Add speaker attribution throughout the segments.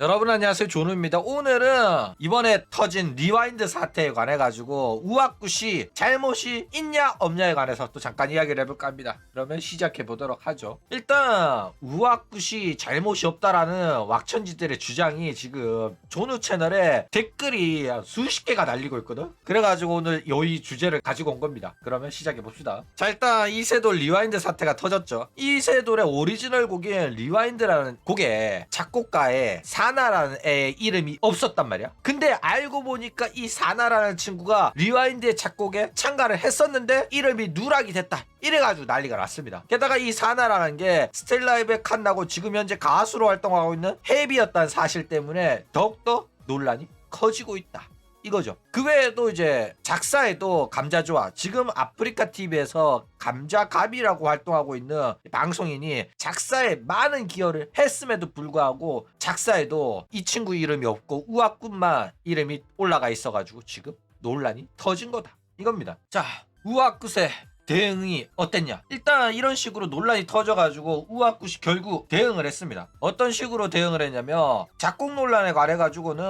Speaker 1: 여러분 안녕하세요, 조누입니다. 오늘은 이번에 터진 리와인드 사태에 관해 가지고 우아쿠시 잘못이 있냐 없냐에 관해서 또 잠깐 이야기를 해볼까 합니다. 그러면 시작해 보도록 하죠. 일단 우아쿠시 잘못이 없다라는 왁천지들의 주장이 지금 조누 채널에 댓글이 수십 개가 날리고 있거든. 그래가지고 오늘 이 주제를 가지고 온 겁니다. 그러면 시작해 봅시다. 자, 일단 이세돌 리와인드 사태가 터졌죠. 이세돌의 오리지널 곡인 리와인드라는 곡에 작곡가의 사나라는 애의 이름이 없었단 말이야. 근데 알고 보니까 이 사나라는 친구가 리와인드의 작곡에 참가를 했었는데 이름이 누락이 됐다, 이래가지고 난리가 났습니다. 게다가 이 사나라는 게 스텔라이브의 칸나고 지금 현재 가수로 활동하고 있는 헤비였다는 사실 때문에 더욱더 논란이 커지고 있다, 이거죠. 그 외에도 이제 작사에도 감자좋아, 지금 아프리카 TV에서 감자갑이라고 활동하고 있는 방송인이 작사에 많은 기여를 했음에도 불구하고 작사에도 이 친구 이름이 없고 우아꾼만 이름이 올라가 있어가지고 지금 논란이 터진 거다, 이겁니다. 자, 우아꾼의 대응이 어땠냐? 일단 이런 식으로 논란이 터져가지고 우아쿠시 결국 대응을 했습니다. 어떤 식으로 대응을 했냐면, 작곡 논란에 관해가지고는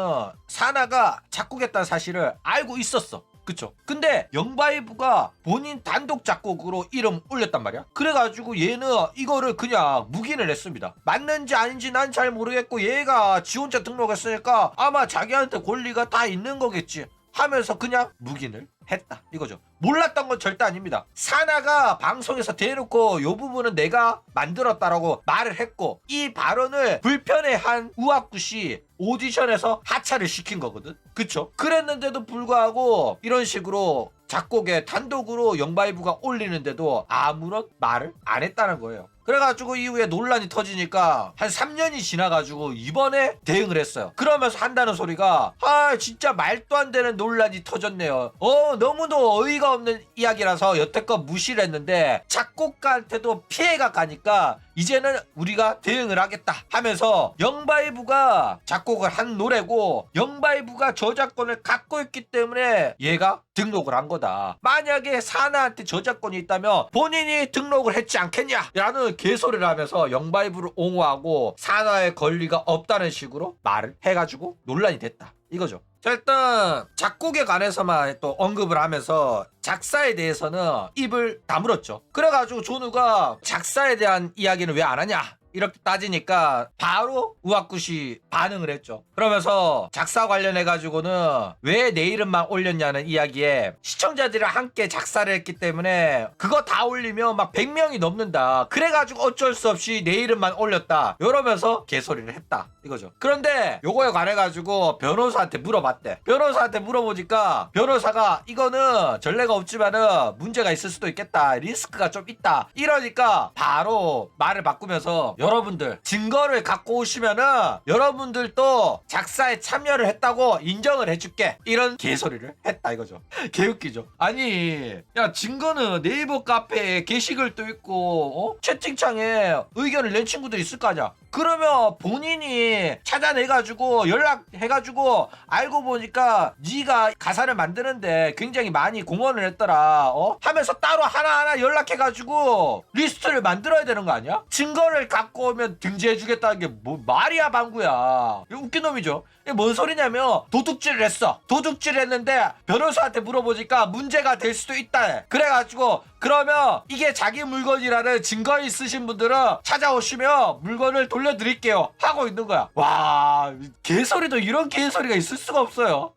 Speaker 1: 사나가 작곡했다는 사실을 알고 있었어. 그쵸? 근데 영바이브가 본인 단독 작곡으로 이름 올렸단 말이야. 그래가지고 얘는 이거를 그냥 묵인을 했습니다. 맞는지 아닌지 난 잘 모르겠고 얘가 지 혼자 등록했으니까 아마 자기한테 권리가 다 있는 거겠지 하면서 그냥 묵인을 했다, 이거죠. 몰랐던 건 절대 아닙니다. 사나가 방송에서 대놓고 요 부분은 내가 만들었다라고 말을 했고, 이 발언을 불편해한 우아쿠시 오디션에서 하차를 시킨 거거든. 그쵸? 그랬는데도 불구하고 이런 식으로 작곡에 단독으로 영바이브가 올리는데도 아무런 말을 안 했다는 거예요. 그래가지고 이후에 논란이 터지니까 한 3년이 지나가지고 이번에 대응을 했어요. 그러면서 한다는 소리가, 진짜 말도 안 되는 논란이 터졌네요. 너무도 어이가 없는 이야기라서 여태껏 무시를 했는데 작곡가한테도 피해가 가니까 이제는 우리가 대응을 하겠다 하면서, 영바이브가 작곡을 한 노래고 영바이브가 저작권을 갖고 있기 때문에 얘가 등록을 한 거다. 만약에 사나한테 저작권이 있다면 본인이 등록을 했지 않겠냐 라는 개소리를 하면서 영바이브를 옹호하고 사나의 권리가 없다는 식으로 말을 해가지고 논란이 됐다, 이거죠. 자, 일단 작곡에 관해서만 또 언급을 하면서 작사에 대해서는 입을 다물었죠. 그래가지고 조누가 작사에 대한 이야기는 왜 안 하냐 이렇게 따지니까 바로 우아쿠시 반응을 했죠. 그러면서 작사 관련해가지고는 왜 내 이름만 올렸냐는 이야기에, 시청자들이랑 함께 작사를 했기 때문에 그거 다 올리면 막 100명이 넘는다, 그래가지고 어쩔 수 없이 내 이름만 올렸다, 이러면서 개소리를 했다, 이거죠. 그런데 요거에 관해가지고 변호사한테 물어봤대. 변호사한테 물어보니까 변호사가 이거는 전례가 없지만은 문제가 있을 수도 있겠다, 리스크가 좀 있다, 이러니까 바로 말을 바꾸면서, 여러분들 증거를 갖고 오시면은 여러분들도 작사에 참여를 했다고 인정을 해줄게, 이런 개소리를 했다, 이거죠. 개웃기죠. 아니, 야, 증거는 네이버 카페에 게시글도 있고 채팅창에 의견을 낸 친구들 있을 거 아니야. 그러면 본인이 찾아내가지고 연락해가지고 알고 보니까 네가 가사를 만드는데 굉장히 많이 공헌을 했더라 하면서 따로 하나하나 연락해가지고 리스트를 만들어야 되는 거 아니야? 증거를 갖고 오면 등재해주겠다는 게 뭐 말이야 방구야. 이거 웃긴 놈이죠. 이게 뭔 소리냐면, 도둑질을 했어. 도둑질을 했는데 변호사한테 물어보니까 문제가 될 수도 있다. 그래가지고 그러면 이게 자기 물건이라는 증거 있으신 분들은 찾아오시면 물건을 돌려드릴게요 하고 있는 거야. 와, 개소리도 이런 개소리가 있을 수가 없어요.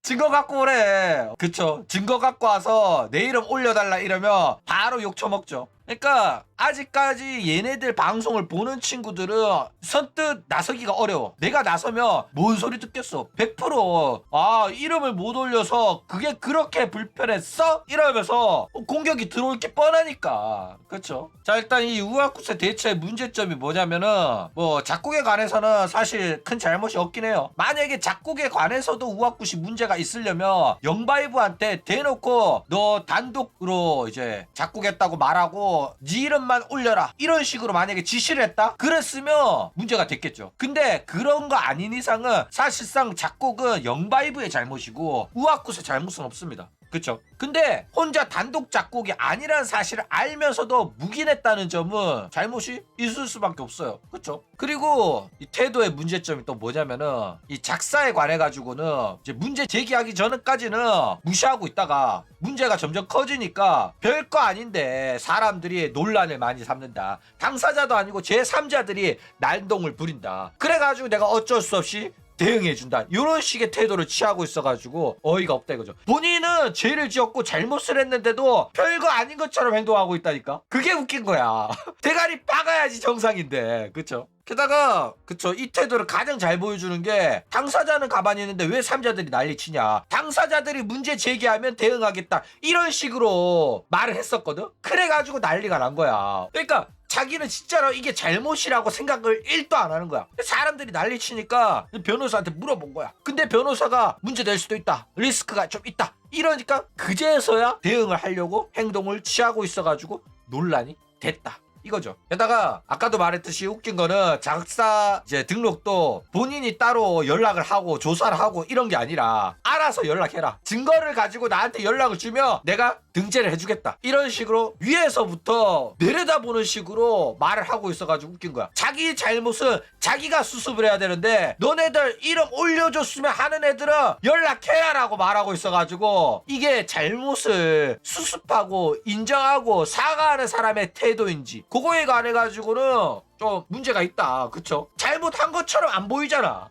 Speaker 1: 증거 갖고 오래. 그쵸? 증거 갖고 와서 내 이름 올려달라 이러면 바로 욕 처먹죠. 그러니까 아직까지 얘네들 방송을 보는 친구들은 선뜻 나서기가 어려워. 내가 나서면 뭔 소리 듣겠어. 100% 이름을 못 올려서 그게 그렇게 불편했어? 이러면서 공격이 들어올 게 뻔하니까. 그쵸? 자, 일단 이 우아쿠스의 대체 문제점이 뭐냐면은, 뭐 작곡에 관해서는 사실 큰 잘못이 없긴 해요. 만약에 작곡에 관해서도 우아쿠시 문제가 있으려면 영바이브한테 대놓고 너 단독으로 이제 작곡했다고 말하고 네 이름만 올려라, 이런 식으로 만약에 지시를 했다? 그랬으면 문제가 됐겠죠. 근데 그런 거 아닌 이상은 사실상 작곡은 영바이브의 잘못이고 우아쿠스의 잘못은 없습니다. 그쵸? 근데 혼자 단독 작곡이 아니라는 사실을 알면서도 묵인했다는 점은 잘못이 있을 수밖에 없어요. 그쵸? 그리고 이 태도의 문제점이 또 뭐냐면은 이 작사에 관해 가지고는 이제 문제 제기하기 전까지는 무시하고 있다가 문제가 점점 커지니까 별거 아닌데 사람들이 논란을 많이 삼는다. 당사자도 아니고 제3자들이 난동을 부린다. 그래가지고 내가 어쩔 수 없이 대응해준다. 이런 식의 태도를 취하고 있어가지고 어이가 없다 이거죠. 본인은 죄를 지었고 잘못을 했는데도 별거 아닌 것처럼 행동하고 있다니까. 그게 웃긴 거야. 대가리 박아야지 정상인데. 그쵸? 게다가 그쵸, 이 태도를 가장 잘 보여주는 게 당사자는 가만히 있는데 왜 3자들이 난리치냐. 당사자들이 문제 제기하면 대응하겠다 이런 식으로 말을 했었거든. 그래가지고 난리가 난 거야. 그러니까 자기는 진짜로 이게 잘못이라고 생각을 1도 안 하는 거야. 사람들이 난리치니까 변호사한테 물어본 거야. 근데 변호사가 문제될 수도 있다, 리스크가 좀 있다 이러니까 그제서야 대응을 하려고 행동을 취하고 있어가지고 논란이 됐다 이거죠. 게다가 아까도 말했듯이 웃긴 거는 작사 이제 등록도 본인이 따로 연락을 하고 조사를 하고 이런 게 아니라 알아서 연락해라, 증거를 가지고 나한테 연락을 주면 내가 등재를 해주겠다 이런 식으로 위에서부터 내려다보는 식으로 말을 하고 있어가지고 웃긴 거야. 자기 잘못은 자기가 수습을 해야 되는데 너네들 이름 올려줬으면 하는 애들은 연락해라 라고 말하고 있어가지고 이게 잘못을 수습하고 인정하고 사과하는 사람의 태도인지 그거에 관해 가지고는 좀 문제가 있다. 그쵸? 잘못한 것처럼 안 보이잖아.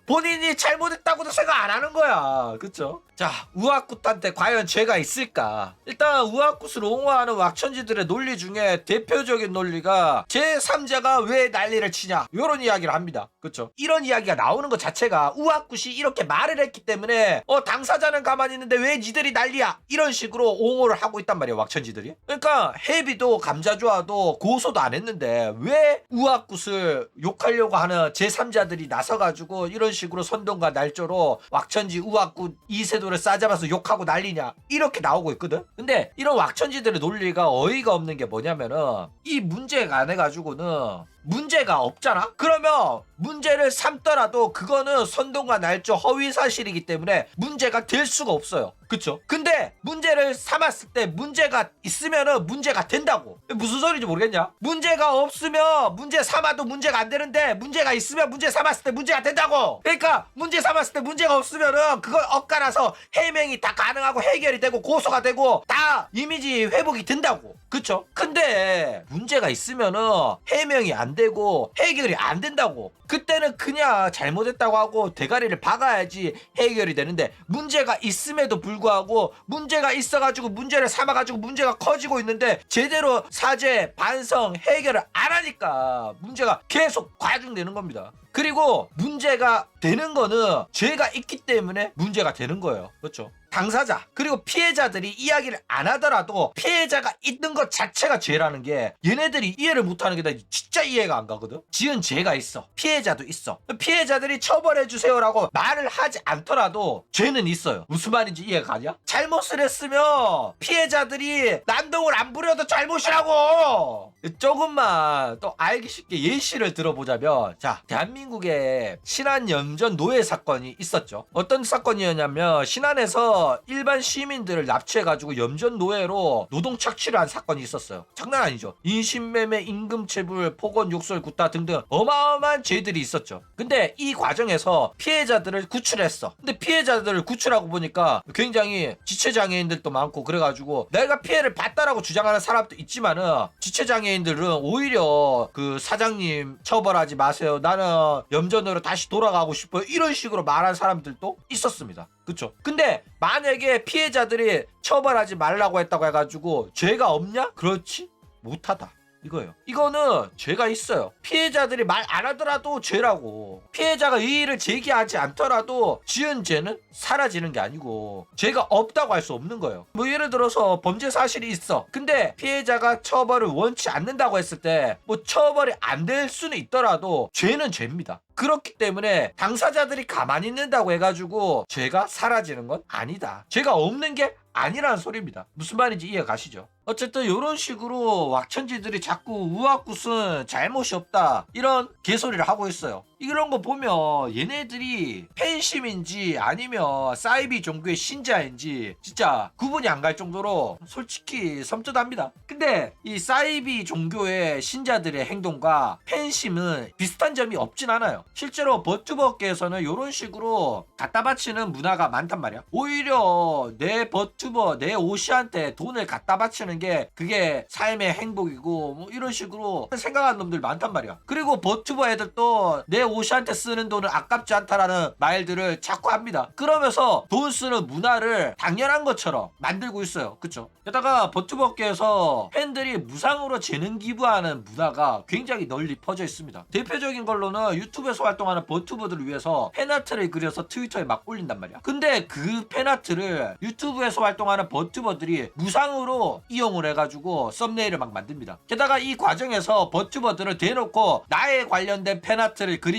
Speaker 1: 본인이 잘못했다고도 생각 안 하는 거야. 그쵸? 자, 우악굿한테 과연 죄가 있을까? 일단 우악굿을 옹호하는 왁천지들의 논리 중에 대표적인 논리가 제3자가 왜 난리를 치냐 이런 이야기를 합니다. 그쵸? 이런 이야기가 나오는 것 자체가 우악굿이 이렇게 말을 했기 때문에 당사자는 가만히 있는데 왜 니들이 난리야 이런 식으로 옹호를 하고 있단 말이에요, 왁천지들이. 그러니까 해비도 감자주아도 고소도 안 했는데 왜 우악굿을 욕하려고 하는 제3자들이 나서가지고 이런 식으로 선동과 날조로 왁천지 우악굿 이세돌을 싸잡아서 욕하고 난리냐 이렇게 나오고 있거든. 근데 이런 왁천지들의 논리가 어이가 없는 게 뭐냐면은 이 문제가 안 해가지고는 문제가 없잖아? 그러면 문제를 삼더라도 그거는 선동과 날조 허위사실이기 때문에 문제가 될 수가 없어요. 그쵸? 근데 문제를 삼았을 때 문제가 있으면은 문제가 된다고. 무슨 소리인지 모르겠냐? 문제가 없으면 문제 삼아도 문제가 안 되는데 문제가 있으면 문제 삼았을 때 문제가 된다고. 그러니까 문제 삼았을 때 문제가 없으면은 그걸 엇갈아서 해명이 다 가능하고 해결이 되고 고소가 되고 다 이미지 회복이 된다고. 그쵸? 근데 문제가 있으면은 해명이 안 되고 해결이 안 된다고. 그때는 그냥 잘못했다고 하고 대가리를 박아야지 해결이 되는데 문제가 있음에도 불구하고 문제가 있어가지고 문제를 삼아가지고 문제가 커지고 있는데 제대로 사죄, 반성, 해결을 안 하니까 문제가 계속 과중되는 겁니다. 그리고 문제가 되는 거는 죄가 있기 때문에 문제가 되는 거예요. 그렇죠? 당사자 그리고 피해자들이 이야기를 안 하더라도 피해자가 있는 것 자체가 죄라는 게 얘네들이 이해를 못하는 게 나 진짜 이해가 안 가거든. 지은 죄가 있어, 피해자도 있어. 피해자들이 처벌해주세요라고 말을 하지 않더라도 죄는 있어요. 무슨 말인지 이해가 가냐? 잘못을 했으면 피해자들이 난동을 안 부려도 잘못이라고. 조금만 또 알기 쉽게 예시를 들어보자면, 자, 대한민국에 신안 염전 노예 사건이 있었죠. 어떤 사건이었냐면 신안에서 일반 시민들을 납치해가지고 염전 노예로 노동 착취를 한 사건이 있었어요. 장난 아니죠. 인신매매, 임금체불, 폭언, 욕설, 구타 등등 어마어마한 죄들이 있었죠. 근데 이 과정에서 피해자들을 구출했어. 근데 피해자들을 구출하고 보니까 굉장히 지체장애인들도 많고 그래가지고 내가 피해를 봤다라고 주장하는 사람도 있지만은 지체장애인들은 오히려 그 사장님 처벌하지 마세요, 나는 염전으로 다시 돌아가고 싶어요, 이런 식으로 말한 사람들도 있었습니다. 그쵸? 근데 만약에 피해자들이 처벌하지 말라고 했다고 해가지고 죄가 없냐? 그렇지 못하다 이거예요. 이거는 죄가 있어요. 피해자들이 말 안 하더라도 죄라고. 피해자가 이의를 제기하지 않더라도 지은 죄는 사라지는 게 아니고 죄가 없다고 할 수 없는 거예요. 뭐 예를 들어서 범죄 사실이 있어. 근데 피해자가 처벌을 원치 않는다고 했을 때 뭐 처벌이 안 될 수는 있더라도 죄는 죄입니다. 그렇기 때문에 당사자들이 가만히 있는다고 해가지고 죄가 사라지는 건 아니다. 죄가 없는 게 아니라는 소리입니다. 무슨 말인지 이해 가시죠? 어쨌든 이런 식으로 왁천지들이 자꾸 우아굿은 잘못이 없다 이런 개소리를 하고 있어요. 이런 거 보면 얘네들이 팬심인지 아니면 사이비 종교의 신자인지 진짜 구분이 안 갈 정도로 솔직히 섬찟합니다. 근데 이 사이비 종교의 신자들의 행동과 팬심은 비슷한 점이 없진 않아요. 실제로 버튜버계에서는 이런 식으로 갖다 바치는 문화가 많단 말이야. 오히려 내 버튜버 내 오시한테 돈을 갖다 바치는 게 그게 삶의 행복이고 뭐 이런 식으로 생각하는 놈들 많단 말이야. 그리고 버튜버 애들도 내 오시한테 쓰는 돈은 아깝지 않다라는 말들을 자꾸 합니다. 그러면서 돈 쓰는 문화를 당연한 것처럼 만들고 있어요. 그쵸? 게다가 버튜버계에서 팬들이 무상으로 재능 기부하는 문화가 굉장히 널리 퍼져 있습니다. 대표적인 걸로는 유튜브에서 활동하는 버튜버들을 위해서 팬아트를 그려서 트위터에 막 올린단 말이야. 근데 그 팬아트를 유튜브에서 활동하는 버튜버들이 무상으로 이용을 해가지고 썸네일을 막 만듭니다. 게다가 이 과정에서 버튜버들은 대놓고 나에 관련된 팬아트를 그리면은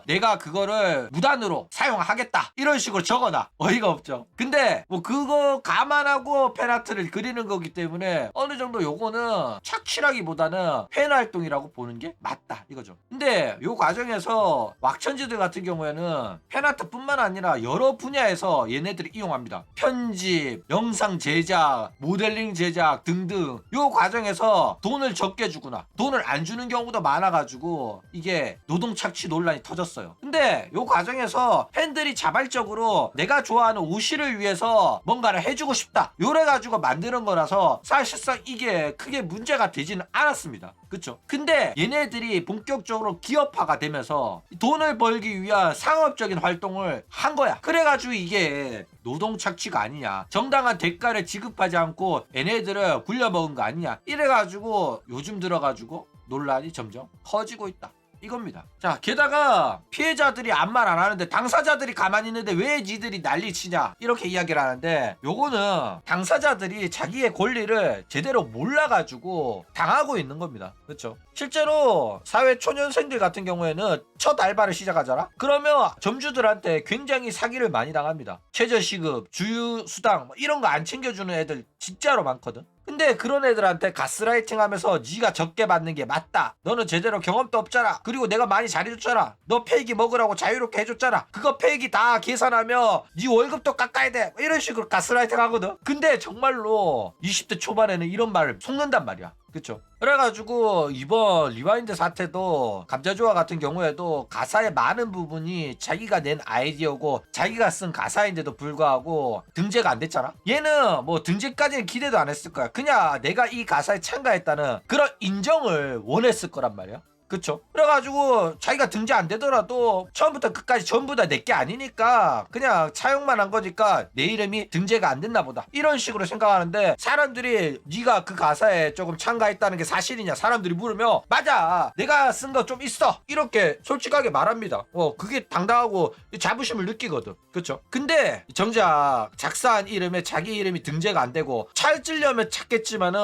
Speaker 1: 내가 그거를 무단으로 사용하겠다 이런 식으로 적어놔. 어이가 없죠. 근데 뭐 그거 감안하고 팬아트를 그리는 거기 때문에 어느 정도 요거는 착취라기보다는 팬활동이라고 보는 게 맞다 이거죠. 근데 요 과정에서 왁천지들 같은 경우에는 팬아트뿐만 아니라 여러 분야에서 얘네들이 이용합니다. 편집, 영상 제작, 모델링 제작 등등 요 과정에서 돈을 적게 주거나 돈을 안 주는 경우도 많아가지고 이게 노동 착취 논란이 터졌어요. 근데 요 과정에서 팬들이 자발적으로 내가 좋아하는 오시를 위해서 뭔가를 해주고 싶다 요래가지고 만드는 거라서 사실상 이게 크게 문제가 되지는 않았습니다. 그쵸? 근데 얘네들이 본격적으로 기업화가 되면서 돈을 벌기 위한 상업적인 활동을 한 거야. 그래가지고 이게 노동 착취가 아니냐, 정당한 대가를 지급하지 않고 얘네들을 굴려먹은 거 아니냐 이래가지고 요즘 들어가지고 논란이 점점 커지고 있다 이겁니다. 자, 게다가 피해자들이 아무 말 안 하는데 당사자들이 가만히 있는데 왜 니들이 난리치냐 이렇게 이야기를 하는데 요거는 당사자들이 자기의 권리를 제대로 몰라가지고 당하고 있는 겁니다. 그렇죠? 실제로 사회 초년생들 같은 경우에는 첫 알바를 시작하잖아? 그러면 점주들한테 굉장히 사기를 많이 당합니다. 최저시급, 주유수당 뭐 이런 거 안 챙겨주는 애들 진짜로 많거든. 근데 그런 애들한테 가스라이팅 하면서 네가 적게 받는 게 맞다. 너는 제대로 경험도 없잖아. 그리고 내가 많이 잘해줬잖아. 너 페이기 먹으라고 자유롭게 해줬잖아. 그거 페이기 다 계산하면 네 월급도 깎아야 돼. 이런 식으로 가스라이팅 하거든. 근데 정말로 20대 초반에는 이런 말을 속는단 말이야. 그쵸? 그래가지고 이번 리와인드 사태도 감자조화 같은 경우에도 가사의 많은 부분이 자기가 낸 아이디어고 자기가 쓴 가사인데도 불구하고 등재가 안 됐잖아. 얘는 뭐 등재까지는 기대도 안 했을 거야. 그냥 내가 이 가사에 참가했다는 그런 인정을 원했을 거란 말이야. 그쵸? 그래가지고 자기가 등재 안 되더라도 처음부터 끝까지 전부 다 내게 아니니까 그냥 차용만 한 거니까 내 이름이 등재가 안 됐나 보다 이런 식으로 생각하는데, 사람들이 네가 그 가사에 조금 참가했다는 게 사실이냐 사람들이 물으면 맞아 내가 쓴 거 좀 있어 이렇게 솔직하게 말합니다. 그게 당당하고 자부심을 느끼거든. 그쵸? 근데 정작 작사한 이름에 자기 이름이 등재가 안 되고 찾으려면 찾겠지만은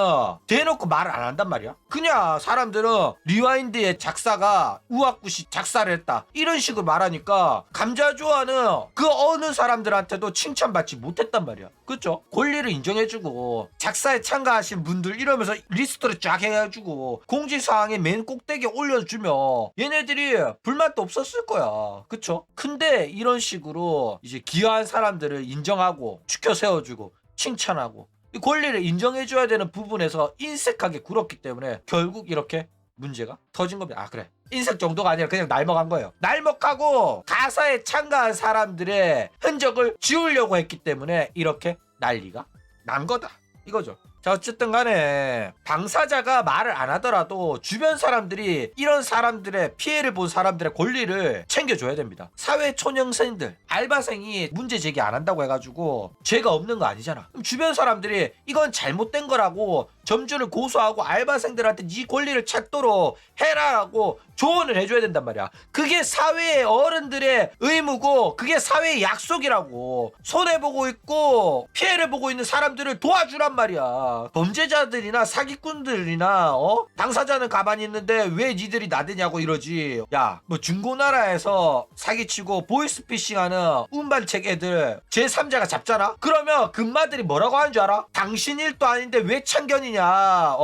Speaker 1: 대놓고 말을 안 한단 말이야. 그냥 사람들은 리와인드의 작사가 우아굿이 작사를 했다 이런 식으로 말하니까 감자조화는 그 어느 사람들한테도 칭찬받지 못했단 말이야. 그쵸? 권리를 인정해주고 작사에 참가하신 분들 이러면서 리스트를 쫙 해가지고 공지사항에 맨 꼭대기에 올려주면 얘네들이 불만도 없었을 거야. 그쵸? 근데 이런 식으로 이제 기여한 사람들을 인정하고 추켜 세워주고 칭찬하고 이 권리를 인정해줘야 되는 부분에서 인색하게 굴었기 때문에 결국 이렇게 문제가 터진 겁니다. 그래. 인색 정도가 아니라 그냥 날먹한 거예요. 날먹하고 가사에 참가한 사람들의 흔적을 지우려고 했기 때문에 이렇게 난리가 난 거다. 이거죠. 자, 어쨌든 간에 당사자가 말을 안 하더라도 주변 사람들이 이런 사람들의 피해를 본 사람들의 권리를 챙겨줘야 됩니다. 사회 초년생들, 알바생이 문제 제기 안 한다고 해가지고 죄가 없는 거 아니잖아. 그럼 주변 사람들이 이건 잘못된 거라고 점주를 고소하고 알바생들한테 네 권리를 찾도록 해라라고 조언을 해줘야 된단 말이야. 그게 사회의 어른들의 의무고 그게 사회의 약속이라고. 손해보고 있고 피해를 보고 있는 사람들을 도와주란 말이야. 범죄자들이나 사기꾼들이나 당사자는 가만히 있는데 왜 니들이 나대냐고 이러지. 야, 뭐 중고나라에서 사기치고 보이스피싱하는 운반책 애들 제3자가 잡잖아? 그러면 금마들이 뭐라고 하는 줄 알아? 당신 일도 아닌데 왜 참견이냐. 아니냐,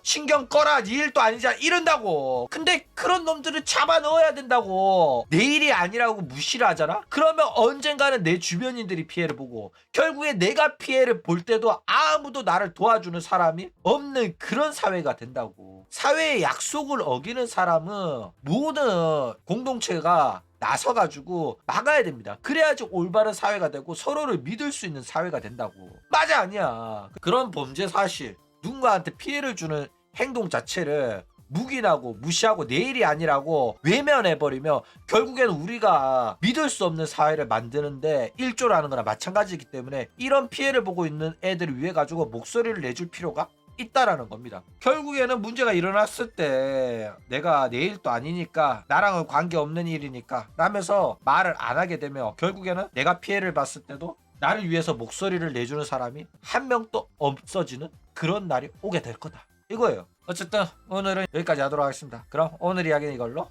Speaker 1: 신경 꺼라, 네 일도 아니잖아, 이런다고. 근데 그런 놈들을 잡아 넣어야 된다고. 내 일이 아니라고 무시를 하잖아. 그러면 언젠가는 내 주변인들이 피해를 보고, 결국에 내가 피해를 볼 때도 아무도 나를 도와주는 사람이 없는 그런 사회가 된다고. 사회의 약속을 어기는 사람은 모든 공동체가 나서가지고 막아야 됩니다. 그래야지 올바른 사회가 되고 서로를 믿을 수 있는 사회가 된다고. 맞아, 아니야. 그런 범죄 사실, 누군가한테 피해를 주는 행동 자체를 묵인하고 무시하고 내 일이 아니라고 외면해버리면 결국에는 우리가 믿을 수 없는 사회를 만드는데 일조를 하는 거나 마찬가지이기 때문에 이런 피해를 보고 있는 애들을 위해 가지고 목소리를 내줄 필요가 있다라는 겁니다. 결국에는 문제가 일어났을 때 내가 내 일도 아니니까, 나랑은 관계없는 일이니까 라면서 말을 안 하게 되면 결국에는 내가 피해를 봤을 때도 나를 위해서 목소리를 내주는 사람이 한 명도 없어지는 그런 날이 오게 될 거다, 이거예요. 어쨌든 오늘은 여기까지 하도록 하겠습니다. 그럼 오늘 이야기는 이걸로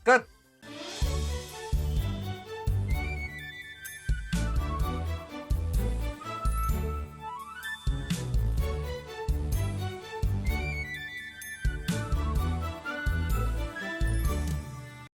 Speaker 1: 끝!